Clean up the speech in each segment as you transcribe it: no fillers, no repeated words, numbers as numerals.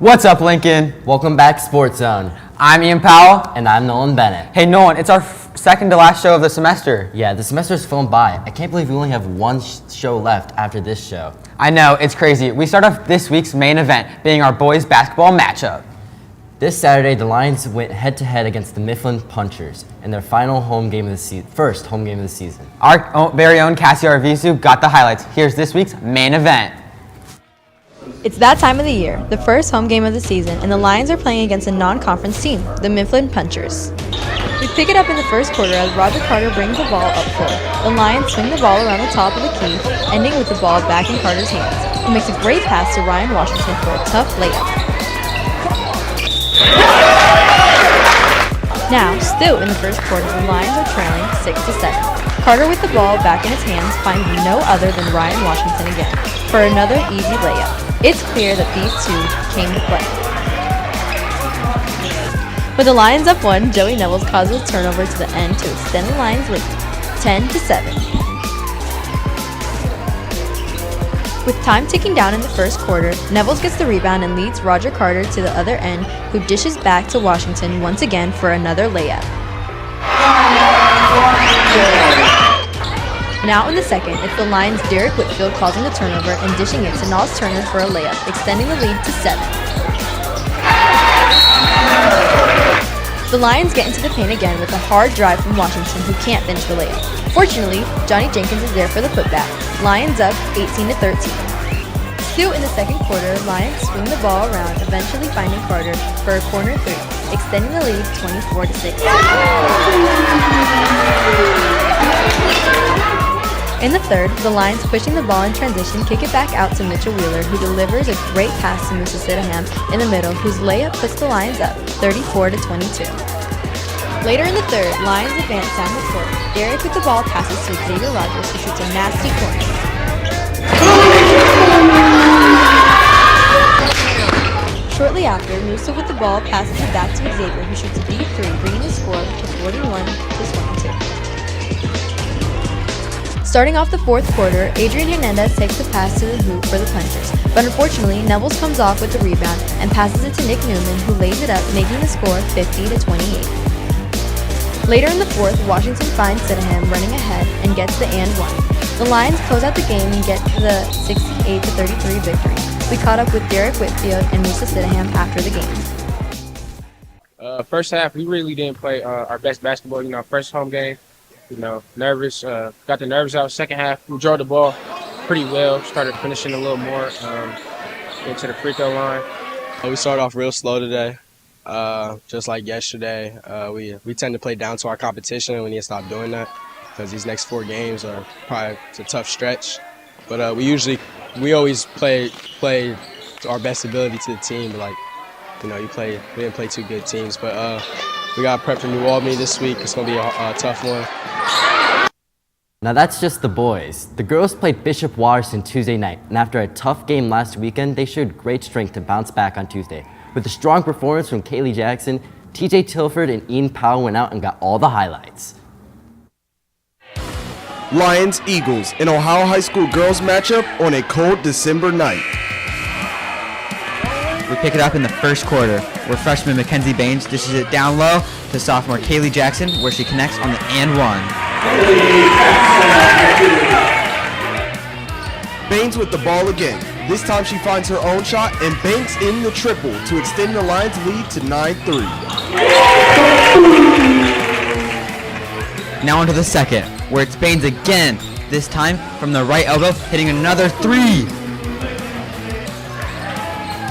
What's up, Lincoln? Welcome back, Sports Zone. I'm Ian Powell. And I'm Nolan Bennett. Hey, Nolan, it's our second to last show of the semester. Yeah, the semester's flown by. I can't believe we only have one show left after this show. I know, it's crazy. We start off this week's main event, being our boys basketball matchup. This Saturday, the Lions went head-to-head against the Mifflin Punchers in their final home game of the season, first home game of the season. Our very own Cassie Arvizu got the highlights. Here's this week's main event. It's that time of the year, the first home game of the season, and the Lions are playing against a non-conference team, the Mifflin Punchers. We pick it up in the first quarter as Roger Carter brings the ball up full. The Lions swing the ball around the top of the key, ending with the ball back in Carter's hands. He makes a great pass to Ryan Washington for a tough layup. Now, still in the first quarter, the Lions are trailing 6-7. Carter with the ball back in his hands finds no other than Ryan Washington again for another easy layup. It's clear that these two came to play. With the Lions up one, Joey Nevels causes a turnover to the end to extend the Lions' lead 10-7. With time ticking down in the first quarter, Nevels gets the rebound and leads Roger Carter to the other end, who dishes back to Washington once again for another layup. Now in the second, it's the Lions' Derek Whitfield causing the turnover and dishing it to Nals Turner for a layup, extending the lead to 7. The Lions get into the paint again with a hard drive from Washington, who can't finish the layup. Fortunately, Johnny Jenkins is there for the putback. Lions up 18-13. Still in the second quarter, Lions swing the ball around, eventually finding Carter for a corner three, extending the lead 24-6. In the third, the Lions pushing the ball in transition kick it back out to Mitchell Wheeler, who delivers a great pass to Musa Siddham in the middle, whose layup puts the Lions up 34-22. Later in the third, Lions advance down the court. Derek with the ball passes to Xavier Rogers, who shoots a nasty corner. Shortly after, Musa with the ball passes it back to Xavier, who shoots a deep three, bringing the score to 41-22. Starting off the fourth quarter, Adrian Hernandez takes the pass to the hoop for the Punchers, but unfortunately, Nevels comes off with the rebound and passes it to Nick Newman, who lays it up, making the score 50-28. Later in the fourth, Washington finds Siddham running ahead and gets the and one. The Lions close out the game and get to the 68-33 victory. We caught up with Derek Whitfield and Musa Siddham after the game. First half, we really didn't play our best basketball. First home game, nervous. Got the nerves out. Second half, we drove the ball pretty well. Started finishing a little more into the free throw line. We started off real slow today. Just like yesterday, we tend to play down to our competition, and we need to stop doing that because these next 4 games are probably a tough stretch. But we always play to our best ability to the team. But we didn't play 2 good teams. But we got prep for New Albany this week. It's gonna be a tough one. Now that's just the boys. The girls played Bishop Watterson Tuesday night, and after a tough game last weekend, they showed great strength to bounce back on Tuesday. With a strong performance from Kaylee Jackson, TJ Tilford and Ian Powell went out and got all the highlights. Lions-Eagles, an Ohio High School girls matchup on a cold December night. We pick it up in the first quarter, where freshman Mackenzie Baines dishes it down low to sophomore Kaylee Jackson, where she connects on the and one. Baines with the ball again. This time she finds her own shot and banks in the triple to extend the Lions' lead to 9-3. Now onto the second, where it's Baines again, this time from the right elbow, hitting another 3.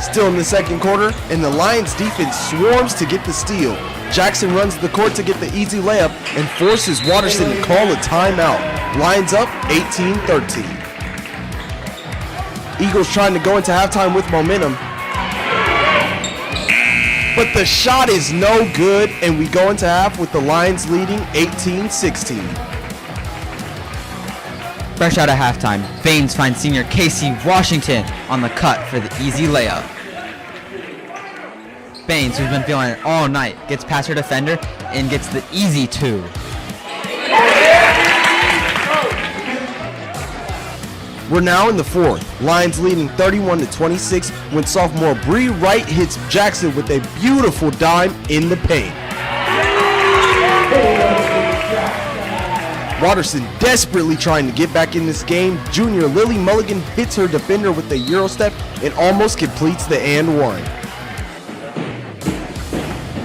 Still in the second quarter, and the Lions' defense swarms to get the steal. Jackson runs the court to get the easy layup and forces Watterson to call a timeout. Lions up 18-13. Eagles trying to go into halftime with momentum. But the shot is no good, and we go into half with the Lions leading 18-16. Fresh out of halftime, Baines finds senior Casey Washington on the cut for the easy layup. Baines, who's been feeling it all night, gets past her defender and gets the easy 2. We're now in the fourth. Lions leading 31-26 when sophomore Bree Wright hits Jackson with a beautiful dime in the paint. Watterson desperately trying to get back in this game. Junior Lily Mulligan hits her defender with a Euro step and almost completes the and one.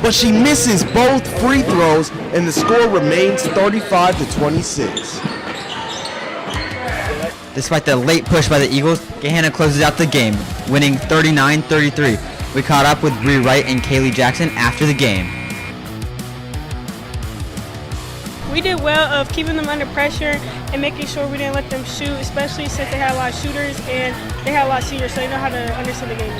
But she misses both free throws and the score remains 35-26. Despite the late push by the Eagles, Gahanna closes out the game, winning 39-33. We caught up with Bree Wright and Kaylee Jackson after the game. We did well of keeping them under pressure and making sure we didn't let them shoot, especially since they had a lot of shooters and they had a lot of seniors, so they know how to understand the game.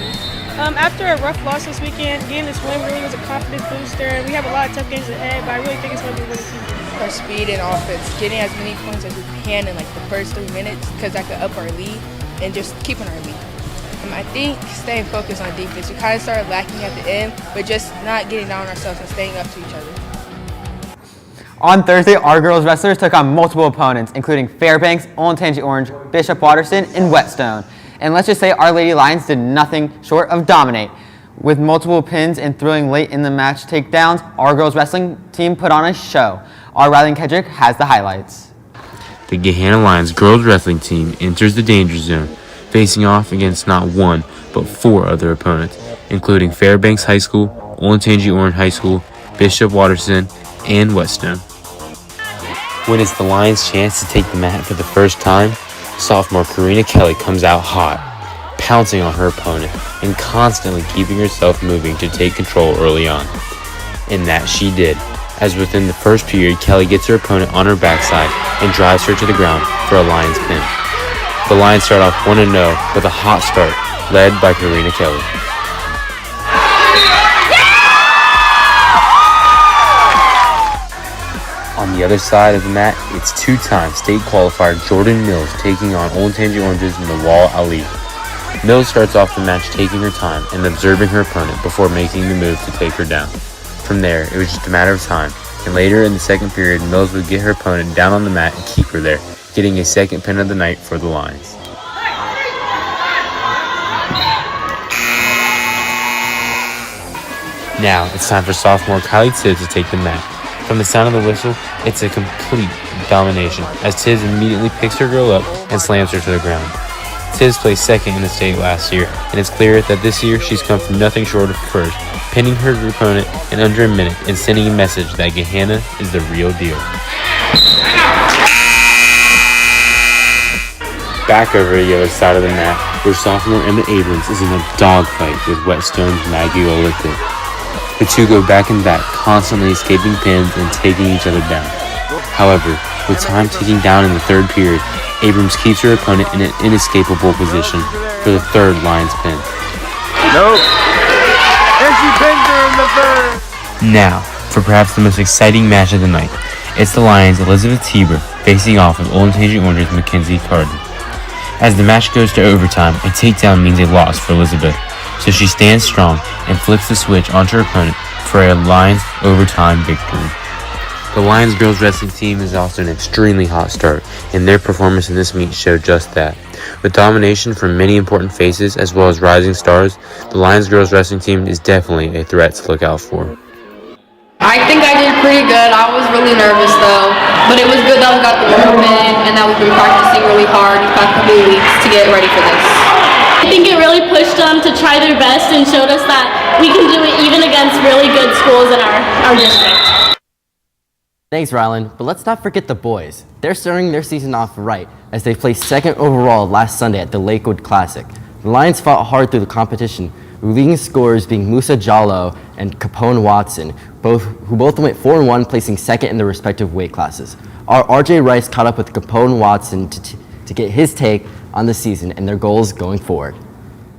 After a rough loss this weekend, getting this win really was a confidence booster, and we have a lot of tough games ahead, but I really think it's going to be a winning season. Our speed and offense, getting as many points as we can in like the first 3 minutes, because that could up our lead, and just keeping our lead. I think staying focused on defense. We kind of started lacking at the end, but just not getting down on ourselves and staying up to each other. On Thursday, our girls wrestlers took on multiple opponents, including Fairbanks, Olentangy Orange, Bishop Watterson, and Whetstone. And let's just say our Lady Lions did nothing short of dominate. With multiple pins and thrilling late in the match takedowns, our girls wrestling team put on a show. Our Riley Kedrick has the highlights. The Gahanna Lions girls wrestling team enters the danger zone, facing off against not one, but 4 other opponents, including Fairbanks High School, Olentangy Orange High School, Bishop Watterson, and Whetstone. When it's the Lions' chance to take the mat for the first time, sophomore Karina Kelly comes out hot, pouncing on her opponent and constantly keeping herself moving to take control early on. And that she did, as within the first period, Kelly gets her opponent on her backside and drives her to the ground for a Lions pin. The Lions start off 1-0 with a hot start, led by Karina Kelly. On the other side of the mat, it's 2-time state qualifier Jordan Mills taking on Olentangy Orange's Nawal Ali. Mills starts off the match taking her time and observing her opponent before making the move to take her down. From there, it was just a matter of time, and later in the second period, Mills would get her opponent down on the mat and keep her there, getting a second pin of the night for the Lions. Now, it's time for sophomore Kylie Tibbs to take the mat. From the sound of the whistle, it's a complete domination, as Tibbs immediately picks her girl up and slams her to the ground. Tibbs placed second in the state last year, and it's clear that this year she's come from nothing short of first, pinning her opponent in under a minute and sending a message that Gahanna is the real deal. Back over the other side of the mat, where sophomore Emma Abrams is in a dogfight with Whetstone's Maggie Olithick. The two go back and back, constantly escaping pins and taking each other down. However, with time ticking down in the third period, Abrams keeps her opponent in an inescapable position for the third Lions pin. Nope. And she pins her in the third. Now, for perhaps the most exciting match of the night, it's the Lions' Elizabeth Tieber facing off with Olentangy Orange's Mackenzie Carden. As the match goes to overtime, a takedown means a loss for Elizabeth, so she stands strong and flips the switch onto her opponent for a Lions overtime victory. The Lions girls wrestling team is also an extremely hot start, and their performance in this meet showed just that. With domination from many important faces as well as rising stars, the Lions girls wrestling team is definitely a threat to look out for. I think I did pretty good. I was really nervous though, but it was good that we got the warm-up in and that we've been practicing really hard the past couple of weeks to get ready for this. I think it really pushed them to try their best and showed us that we can do it even against really good schools in our district. Thanks, Rylan. But let's not forget the boys. They're starting their season off right as they placed second overall last Sunday at the Lakewood Classic. The Lions fought hard through the competition, with leading scorers being Musa Jallo and Capone Watson, who both went 4-1, placing second in their respective weight classes. Our RJ Rice caught up with Capone Watson to get his take on the season and their goals going forward.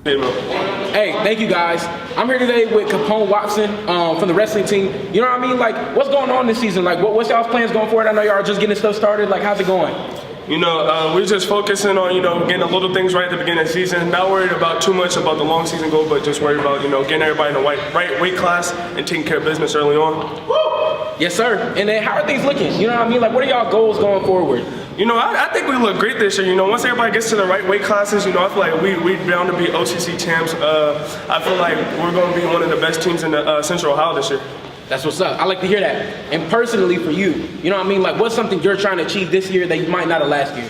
Hey, thank you guys. I'm here today with Capone Watson from the wrestling team. You know what I mean? Like, what's going on this season? Like, what's y'all's plans going forward? I know y'all are just getting stuff started. Like, how's it going? You know, we're just focusing on, getting the little things right at the beginning of the season. Not worried about too much about the long season goal, but just worried about, getting everybody in the right weight class and taking care of business early on. Yes, sir. And then how are things looking? You know what I mean? Like, what are y'all goals going forward? I think we look great this year. Once everybody gets to the right weight classes, I feel like we're bound to be OCC champs. I feel like we're going to be one of the best teams in the Central Ohio this year. That's what's up. I like to hear that. And personally for you, like what's something you're trying to achieve this year that you might not have last year?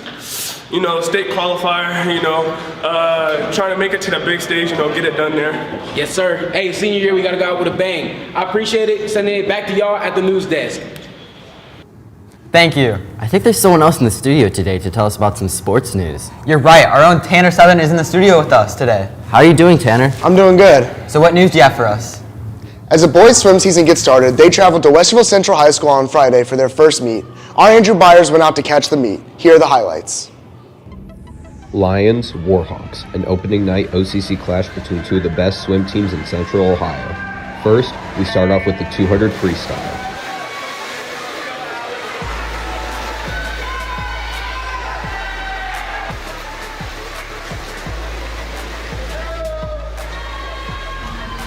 State qualifier, trying to make it to the big stage, get it done there. Yes, sir. Hey, senior year, we got to go out with a bang. I appreciate it. Sending it back to y'all at the news desk. Thank you. I think there's someone else in the studio today to tell us about some sports news. You're right. Our own Tanner Southern is in the studio with us today. How are you doing, Tanner? I'm doing good. So what news do you have for us? As the boys' swim season gets started, they traveled to Westerville Central High School on Friday for their first meet. Our Andrew Byers went out to catch the meet. Here are the highlights. Lions, Warhawks, an opening night OCC clash between two of the best swim teams in Central Ohio. First, we start off with the 200 freestyle.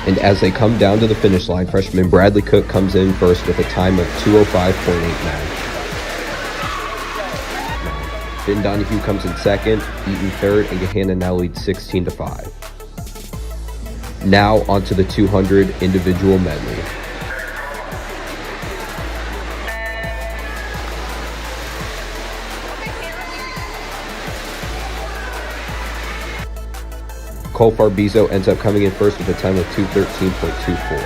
And as they come down to the finish line, freshman Bradley Cook comes in first with a time of 2:05.89. Ben Donahue comes in second, Eaton third, and Gahanna now leads 16-5. Now onto the 200 individual medley. Cole Farbizo ends up coming in first with a time of 2:13.24.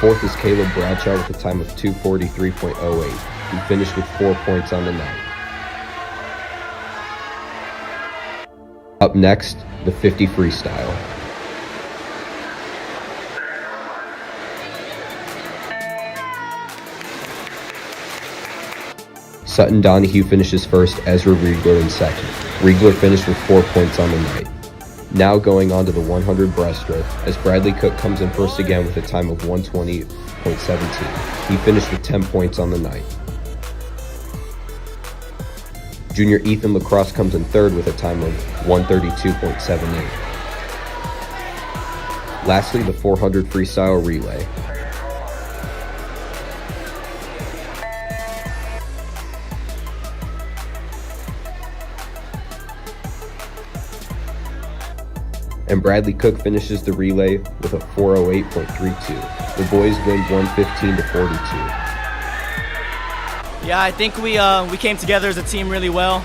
Fourth is Caleb Bradshaw with a time of 2:43.08. He finished with 4 points on the night. Up next, the 50 freestyle. Sutton Donahue finishes first, Ezra Riegler in second. Riegler finished with 4 points on the night. Now going on to the 100 breaststroke, as Bradley Cook comes in first again with a time of 1:20.17. He finished with 10 points on the night. Junior Ethan Lacrosse comes in third with a time of 1:32.78. Lastly, the 400 freestyle relay. And Bradley Cook finishes the relay with a 4:08.32. The boys win 115-42. Yeah, I think we came together as a team really well.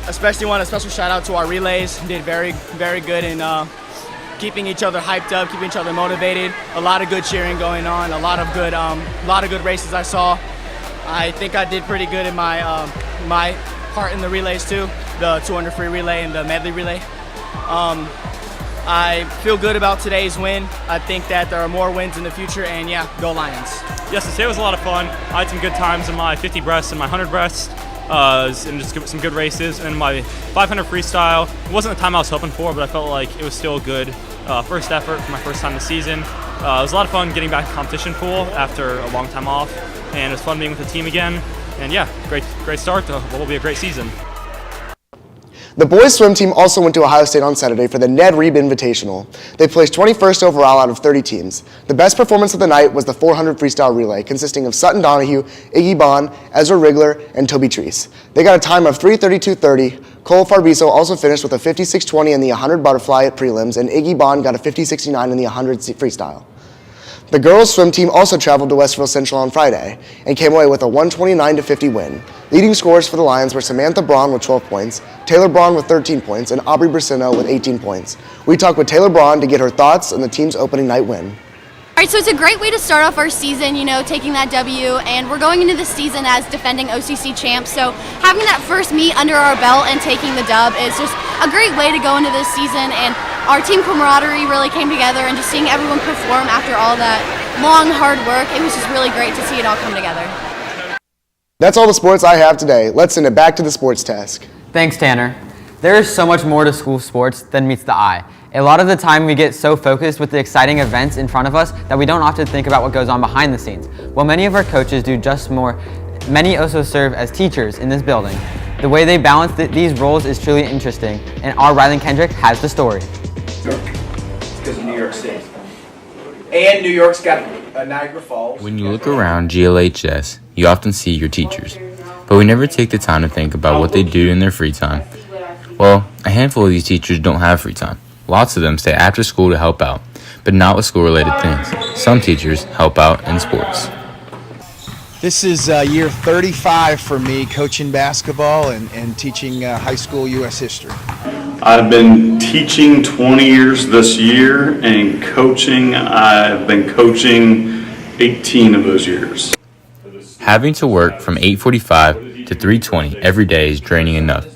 Especially want a special shout out to our relays. Did very, very good in keeping each other hyped up, keeping each other motivated. A lot of good cheering going on. A lot of good races I saw. I think I did pretty good in my my part in the relays too, the 200 free relay and the medley relay. I feel good about today's win. I think that there are more wins in the future, and yeah, go Lions. Yes, today was a lot of fun. I had some good times in my 50 breast and my 100 breast, and just some good races. And my 500 freestyle, it wasn't the time I was hoping for, but I felt like it was still a good first effort for my first time this season. It was a lot of fun getting back to competition pool after a long time off, and it was fun being with the team again. And yeah, great start to what will be a great season. The boys' swim team also went to Ohio State on Saturday for the Ned Reeb Invitational. They placed 21st overall out of 30 teams. The best performance of the night was the 400 freestyle relay, consisting of Sutton Donahue, Iggy Bond, Ezra Riegler, and Toby Treese. They got a time of 3:32.30. Cole Farbizo also finished with a 56.20 in the 100 butterfly at prelims, and Iggy Bond got a 50.69 in the 100 freestyle. The girls' swim team also traveled to Westerville Central on Friday and came away with a 129-50 win. Leading scorers for the Lions were Samantha Braun with 12 points, Taylor Braun with 13 points, and Aubrey Brasino with 18 points. We talked with Taylor Braun to get her thoughts on the team's opening night win. All right, so it's a great way to start off our season, taking that W, and we're going into the season as defending OCC champs, so having that first meet under our belt and taking the dub is just a great way to go into this season, and our team camaraderie really came together, and just seeing everyone perform after all that long, hard work, it was just really great to see it all come together. That's all the sports I have today. Let's send it back to the sports desk. Thanks, Tanner. There is so much more to school sports than meets the eye. A lot of the time we get so focused with the exciting events in front of us that we don't often think about what goes on behind the scenes. While many of our coaches do just more, many also serve as teachers in this building. The way they balance these roles is truly interesting, and our Rylan Kendrick has the story. Because of New York City. And New York's got Niagara Falls. When you look around GLHS, you often see your teachers. but we never take the time to think about what they do in their free time. Well, a handful of these teachers don't have free time. Lots of them stay after school to help out, but not with school-related things. Some teachers help out in sports. This is year 35 for me coaching basketball and teaching high school U.S. history. I've been teaching 20 years this year, and coaching, I've been coaching 18 of those years. Having to work from 8:45 to 3:20 every day is draining enough.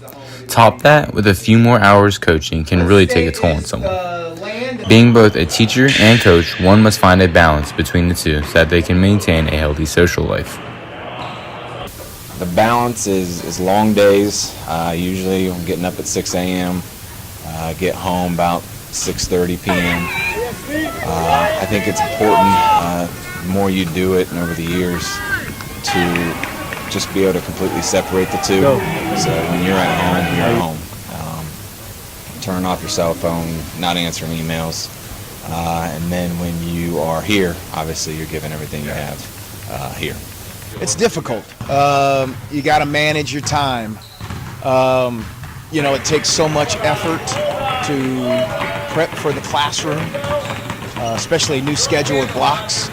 Top that with a few more hours coaching can really take a toll on someone. Being both a teacher and coach, one must find a balance between the two so that they can maintain a healthy social life. The balance is long days. Usually I'm getting up at 6 a.m., get home about 6:30 p.m. I think it's important, the more you do it and over the years, to just be able to completely separate the two. So when you're at home, you're at home. Turn off your cell phone, not answering emails. And then when you are here, obviously you're giving everything you have here. It's difficult. You got to manage your time. It takes so much effort to prep for the classroom, especially a new schedule with blocks.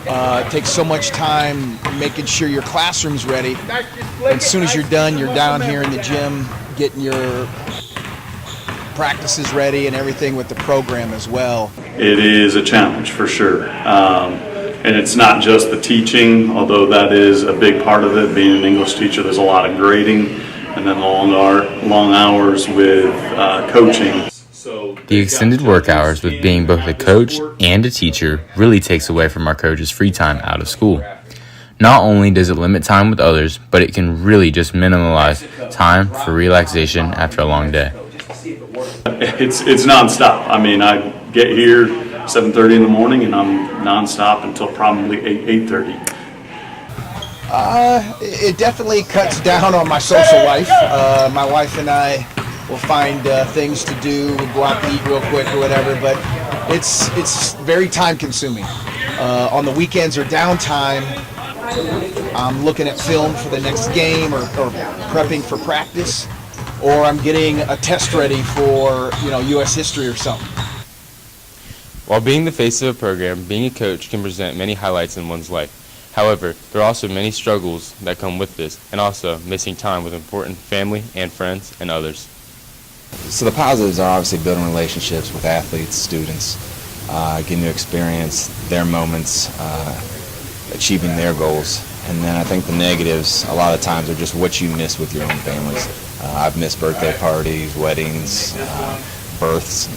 It takes so much time making sure your classroom's ready. And as soon as you're done, you're down here in the gym getting your practices ready and everything with the program as well. It is a challenge for sure. And it's not just the teaching, although that is a big part of it. Being an English teacher, there's a lot of grading and then long hours with coaching. The extended work hours with being both a coach and a teacher really takes away from our coaches' free time out of school. Not only does it limit time with others, but it can really just minimize time for relaxation after a long day. It's nonstop. I mean, I get here 7:30 in the morning and I'm nonstop until probably 8:30. It definitely cuts down on my social life. My wife and I will find things to do. We'll go out to eat real quick or whatever, but it's very time consuming. On the weekends or downtime, I'm looking at film for the next game or prepping for practice, or I'm getting a test ready for U.S. history or something. While being the face of a program, being a coach can present many highlights in one's life. However, there are also many struggles that come with this, and also missing time with important family and friends and others. So the positives are obviously building relationships with athletes, students, getting to experience their moments, achieving their goals. And then I think the negatives a lot of times are just what you miss with your own families. I've missed birthday parties, weddings, births,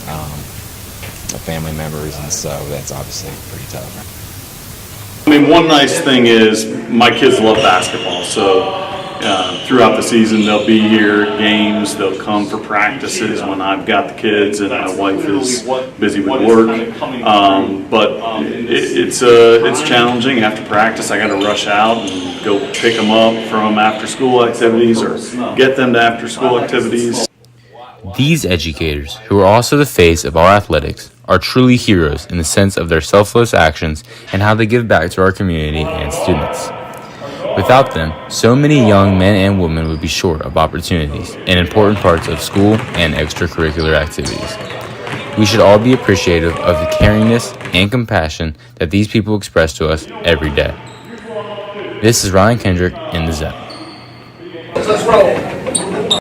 family members, and so that's obviously pretty tough. I mean, one nice thing is my kids love basketball, so throughout the season they'll be here at games, they'll come for practices when I've got the kids and my wife is busy with work. But it's challenging. After practice I got to rush out and go pick them up from after school activities or get them to after school activities. These educators, who are also the face of our athletics, are truly heroes in the sense of their selfless actions and how they give back to our community and students. Without them, so many young men and women would be short of opportunities in important parts of school and extracurricular activities. We should all be appreciative of the caringness and compassion that these people express to us every day. This is Ryan Kendrick in the ZEP. Let's roll.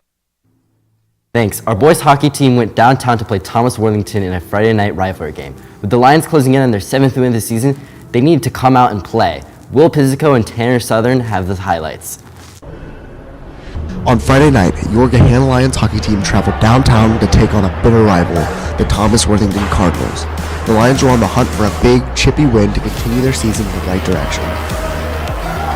Thanks. Our boys hockey team went downtown to play Thomas Worthington in a Friday night rivalry game. With the Lions closing in on their 7th win of the season, they needed to come out and play. Will Pizzico and Tanner Southern have the highlights. On Friday night, your Gahanna Lions hockey team traveled downtown to take on a bitter rival, the Thomas Worthington Cardinals. The Lions were on the hunt for a big, chippy win to continue their season in the right direction.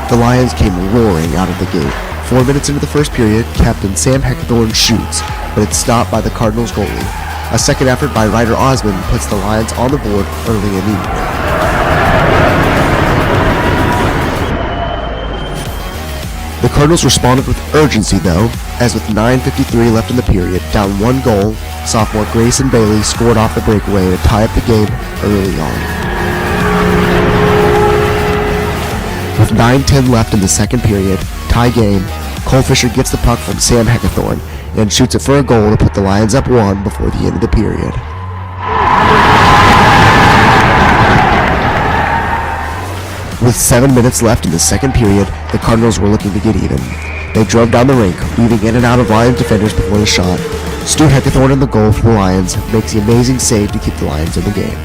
The Lions came roaring out of the gate. 4 minutes into the first period, Captain Sam Heckathorn shoots, but it's stopped by the Cardinals goalie. A second effort by Ryder Osmond puts the Lions on the board early in the evening. The Cardinals responded with urgency though, as with 9:53 left in the period, down 1 goal, sophomore Grayson Bailey scored off the breakaway to tie up the game early on. With 9:10 left in the second period, tie game, Cole Fisher gets the puck from Sam Heckathorn and shoots it for a goal to put the Lions up 1 before the end of the period. With 7 minutes left in the second period, the Cardinals were looking to get even. They drove down the rink, weaving in and out of Lions defenders before the shot. Stu Heckathorn in the goal for the Lions makes the amazing save to keep the Lions in the game.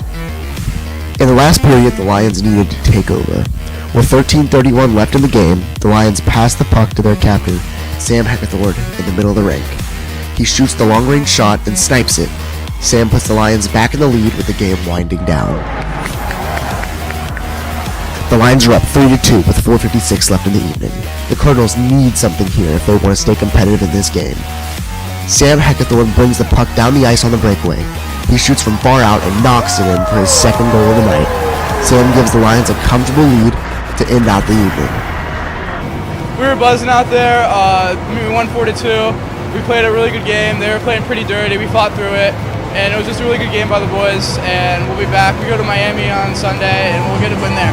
In the last period, the Lions needed to take over. With 13:31 left in the game, the Lions pass the puck to their captain, Sam Heckathorn, in the middle of the rink. He shoots the long-range shot and snipes it. Sam puts the Lions back in the lead with the game winding down. The Lions are up 3-2 with 4:56 left in the evening. The Cardinals need something here if they want to stay competitive in this game. Sam Heckathorn brings the puck down the ice on the breakaway. He shoots from far out and knocks it in for his second goal of the night. Sam gives the Lions a comfortable lead to end out the evening. We were buzzing out there. We won 4-2. We played a really good game. They were playing pretty dirty. We fought through it. And it was just a really good game by the boys. And we'll be back. We go to Miami on Sunday, and we'll get a win there.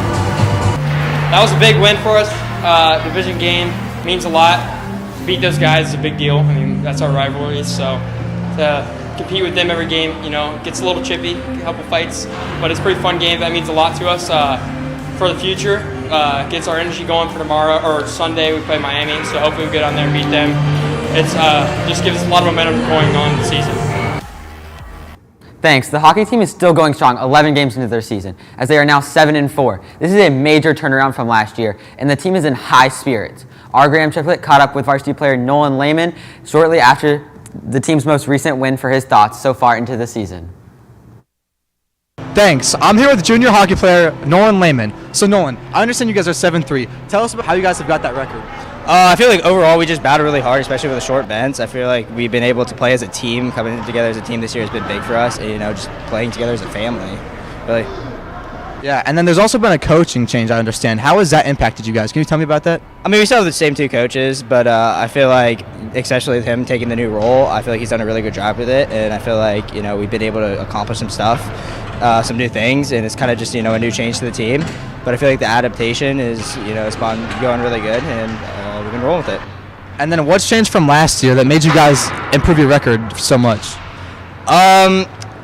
That was a big win for us. Division game means a lot. To beat those guys is a big deal. I mean, that's our rivalry. So to compete with them every game, gets a little chippy, a couple fights, but it's a pretty fun game. That means a lot to us for the future. Gets our energy going for tomorrow or Sunday. We play Miami, so hopefully we get on there and beat them. It's just gives us a lot of momentum going on in the season. Thanks. The hockey team is still going strong 11 games into their season, as they are now 7-4. This is a major turnaround from last year, and the team is in high spirits. Our Graham Triplett caught up with varsity player Nolan Lehman shortly after the team's most recent win for his thoughts so far into the season. Thanks. I'm here with junior hockey player Nolan Lehman. So Nolan, I understand you guys are 7-3. Tell us about how you guys have got that record. I feel like overall we just battled really hard, especially with the short bench. I feel like we've been able to play as a team, coming together as a team this year has been big for us. And, just playing together as a family, really. Yeah, and then there's also been a coaching change, I understand. How has that impacted you guys? Can you tell me about that? I mean, we still have the same two coaches, but I feel like, especially with him taking the new role, I feel like he's done a really good job with it. And I feel like, we've been able to accomplish some stuff, some new things, and it's kind of just, a new change to the team. But I feel like the adaptation is, it's been going really good, and we've been rolling with it. And then what's changed from last year that made you guys improve your record so much?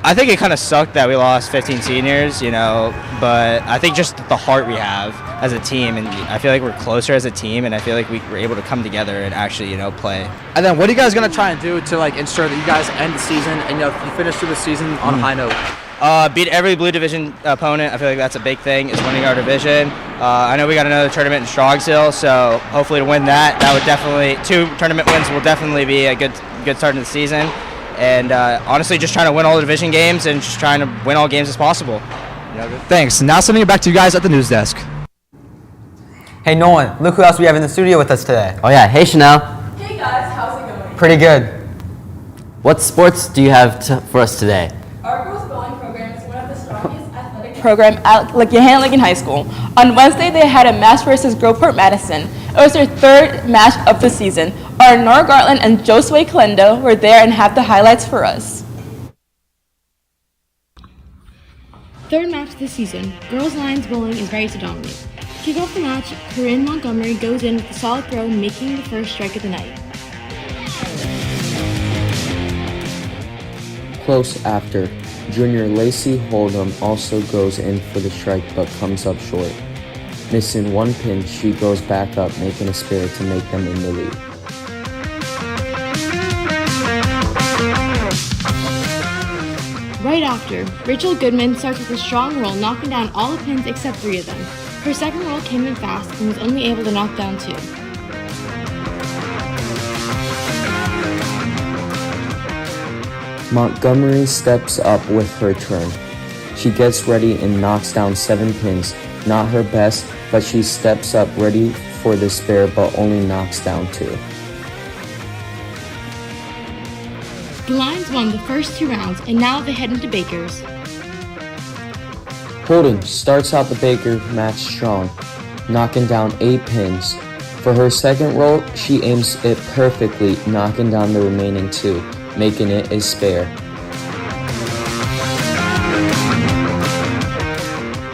I think it kind of sucked that we lost 15 seniors, but I think just the heart we have as a team, and I feel like we're closer as a team, and I feel like we were able to come together and actually, play. And then what are you guys going to try and do to ensure that you guys end the season and you finish through the season on a high note? Beat every Blue Division opponent. I feel like that's a big thing, is winning our division. I know we got another tournament in Strongsville, so hopefully to win that would definitely, 2 tournament wins will definitely be a good start to the season. And honestly, just trying to win all the division games and just trying to win all games as possible. Thanks. Now sending it back to you guys at the news desk. Hey Nolan, look who else we have in the studio with us today. Oh yeah, hey Chanel. Hey guys, how's it going? Pretty good. What sports do you have for us today? Our girls bowling program is one of the strongest athletic program at Johanna Lincoln High School. On Wednesday, they had a match versus Groveport Madison. It was their 3rd match of the season. Our Nora Gartland and Josue Calendo were there and have the highlights for us. 3rd match of the season, girls Lions bowling is ready to dominate. To kick off the match, Corinne Montgomery goes in with a solid throw, making the first strike of the night. Close after, junior Lacey Hold'em also goes in for the strike but comes up short. Missing 1 pin, she goes back up, making a spare to make them in the lead. Right after, Rachel Goodman starts with a strong roll, knocking down all the pins except 3 of them. Her second roll came in fast and was only able to knock down 2. Montgomery steps up with her turn. She gets ready and knocks down 7 pins. Not her best, but she steps up ready for the spare but only knocks down 2. The Lions won the first 2 rounds and now they head into Baker's. Holden starts out the Baker match strong, knocking down 8 pins. For her second roll, she aims it perfectly, knocking down the remaining 2, making it a spare.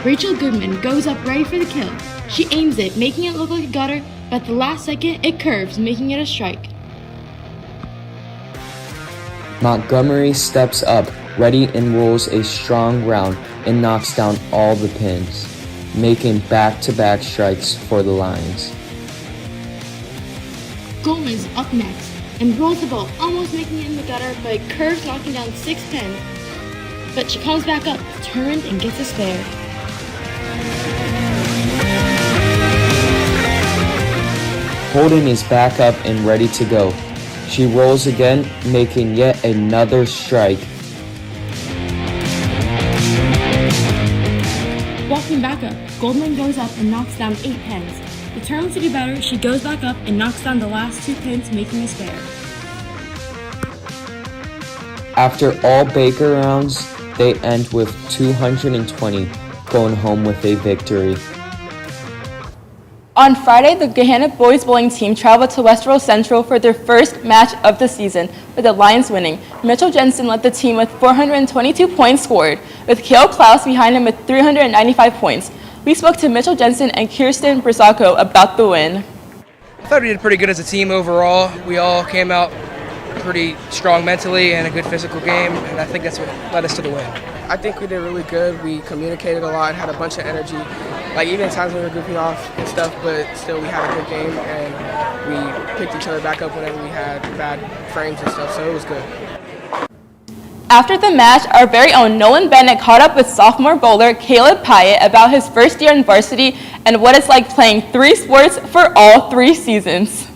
Rachel Goodman goes up ready for the kill. She aims it, making it look like a gutter, but at the last second, it curves, making it a strike. Montgomery steps up, ready and rolls a strong round and knocks down all the pins, making back-to-back strikes for the Lions. Goldman's up next and rolls the ball, almost making it in the gutter, but it curves, knocking down 6 pins. But she comes back up, turns, and gets a spare. Holden is back up and ready to go. She rolls again, making yet another strike. Walking back up, Goldman goes up and knocks down 8 pins. Determined to do better, she goes back up and knocks down the last 2 pins, making a spare. After all Baker rounds, they end with 220, going home with a victory. On Friday, the Gahanna boys bowling team traveled to Westboro Central for their first match of the season, with the Lions winning. Mitchell Jensen led the team with 422 points scored, with Kale Klaus behind him with 395 points. We spoke to Mitchell Jensen and Kirsten Brzako about the win. I thought we did pretty good as a team overall. We all came out pretty strong mentally and a good physical game, and I think that's what led us to the win. I think we did really good. We communicated a lot, had a bunch of energy. Like even at times we were goofing off and stuff, but still we had a good game and we picked each other back up whenever we had bad frames and stuff, so it was good. After the match, our very own Nolan Bennett caught up with sophomore bowler Caleb Pyatt about his first year in varsity and what it's like playing 3 sports for all 3 seasons.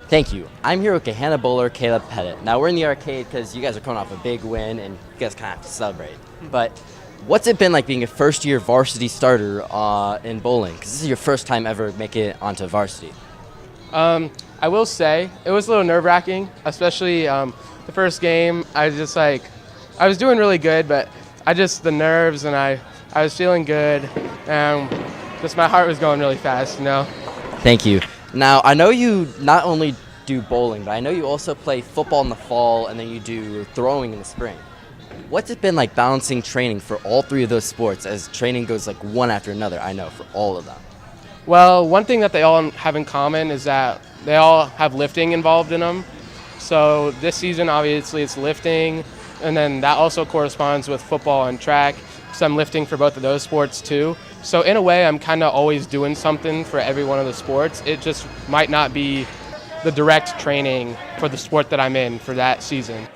Thank you. I'm here with Gahanna bowler Caleb Pettit. Now we're in the arcade because you guys are coming off a big win and you guys kind of have to celebrate. But what's it been like being a first-year varsity starter in bowling? Because this is your first time ever making it onto varsity. I will say it was a little nerve-wracking, especially the first game. I was doing really good, but the nerves and I was feeling good. Just my heart was going really fast, you know. Thank you. Now, I know you not only do bowling, but I know you also play football in the fall and then you do throwing in the spring. What's it been like balancing training for all 3 of those sports as training goes like one after another, I know, for all of them? Well, one thing that they all have in common is that they all have lifting involved in them. So this season, obviously, it's lifting, and then that also corresponds with football and track, so I'm lifting for both of those sports too. So in a way, I'm kind of always doing something for every one of the sports. It just might not be the direct training for the sport that I'm in for that season.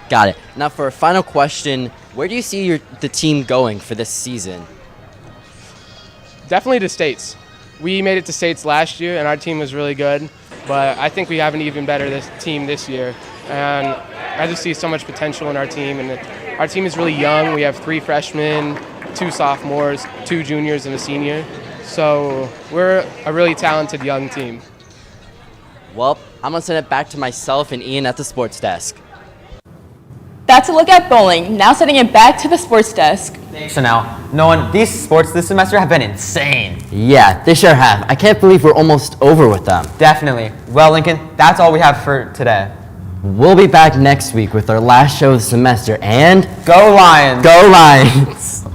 Got it. Now for a final question, where do you see the team going for this season? Definitely to states. We made it to states last year, and our team was really good. But I think we have an even better team this year. And I just see so much potential in our team. And our team is really young. We have 3 freshmen, 2 sophomores, 2 juniors, and a senior. So we're a really talented young team. Well, I'm going to send it back to myself and Ian at the sports desk. That's a look at bowling. Now sending it back to the sports desk. Thanks, Chanel. Nolan, these sports this semester have been insane. Yeah, they sure have. I can't believe we're almost over with them. Definitely. Well, Lincoln, that's all we have for today. We'll be back next week with our last show of the semester, and Go Lions! Go Lions!